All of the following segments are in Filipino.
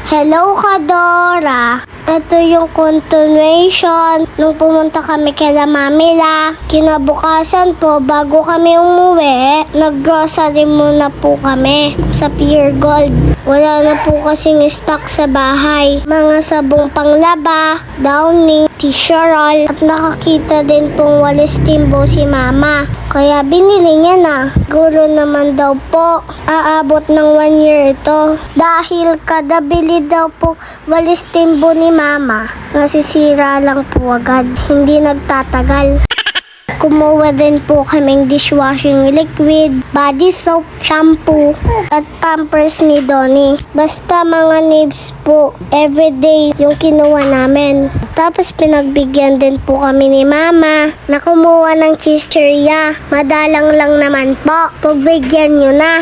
Hello Kadora! Ito yung continuation nung pumunta kami kila Mamila. Kinabukasan po, bago kami umuwi, nag-grocery muna po kami sa Pure Gold. Wala na po kasing stock sa bahay. Mga sabong panglaba, downing, tissue roll, at nakakita din pong walis timbo si Mama. Kaya binili niya na. Gulo naman daw po, aabot ng 1 year ito. Dahil kada bili daw po walis timbo ni Mama, nasisira lang po agad, hindi nagtatagal. Kumuha din po kaming dishwashing liquid, body soap, shampoo, at pampers ni Donnie. Basta mga nibs po, everyday yung kinuha namin. Tapos pinagbigyan din po kami ni Mama na kumuha ng chicheria. Madalang lang naman po, pagbigyan nyo na.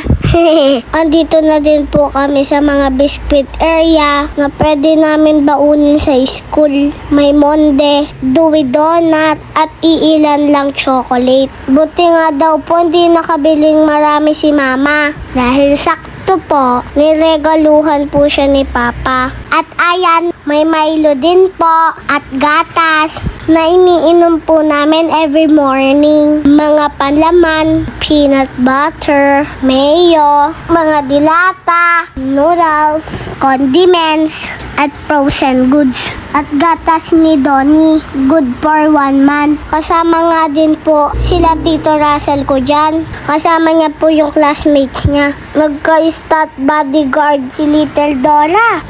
Andito na din po kami sa mga biscuit area na pwede namin baunin sa school. May monde, dewy donut, at iilan lang chocolate. Buti nga daw po hindi nakabiling marami si Mama. Dahil sakto po, niregaluhan po siya ni Papa. At ayan, may Milo din po at gatas na iniinom po namin every morning. Mga panlaman, peanut butter, mayo, mga dilata, noodles, condiments, at frozen goods. At gatas ni Donnie, good for 1 month. Kasama nga din po sila Tito Russell ko dyan. Kasama niya po yung classmates niya. Nagka-stat bodyguard si Little Dora.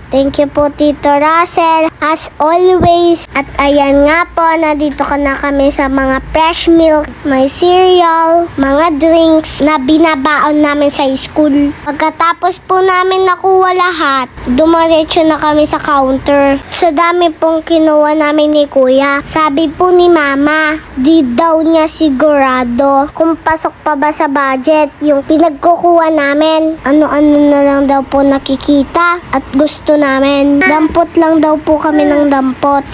Thank you po Tito Russell, as always. At ayan nga po, nandito ka na kami sa mga fresh milk, may cereal, mga drinks na binabaon namin sa school. Pagkatapos po namin nakuha lahat, dumiretso na kami sa counter. Sa dami pong kinuha namin ni Kuya, sabi po ni Mama, di daw niya sigurado kung pasok pa ba sa budget yung pinagkukuha namin. Ano-ano na lang daw po nakikita at gusto namin. Dampot lang daw po kami ng dampot.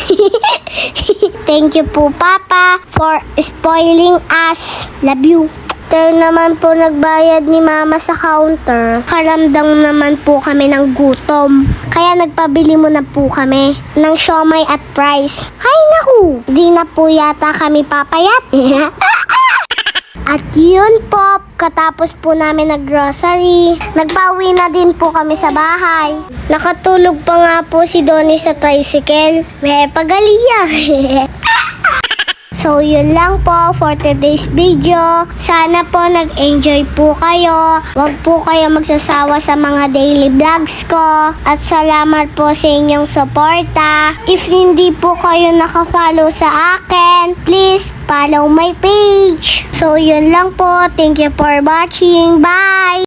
Thank you po Papa for spoiling us. Love you. After naman po nagbayad ni Mama sa counter, karamdam naman po kami ng gutom. Kaya nagpabili muna po kami ng siomay at fries. Hay naku, di na po yata kami papayat. At yun po, katapos po namin nag-grocery, nagpauwi na din po kami sa bahay. Nakatulog pa nga po si Donnie sa tricycle. May pagaliya. So, yun lang po for today's video. Sana po nag-enjoy po kayo. Huwag po kayo magsasawa sa mga daily vlogs ko. At salamat po sa inyong suporta. If hindi po kayo nakafollow sa akin, please follow my page. So, yun lang po. Thank you for watching. Bye!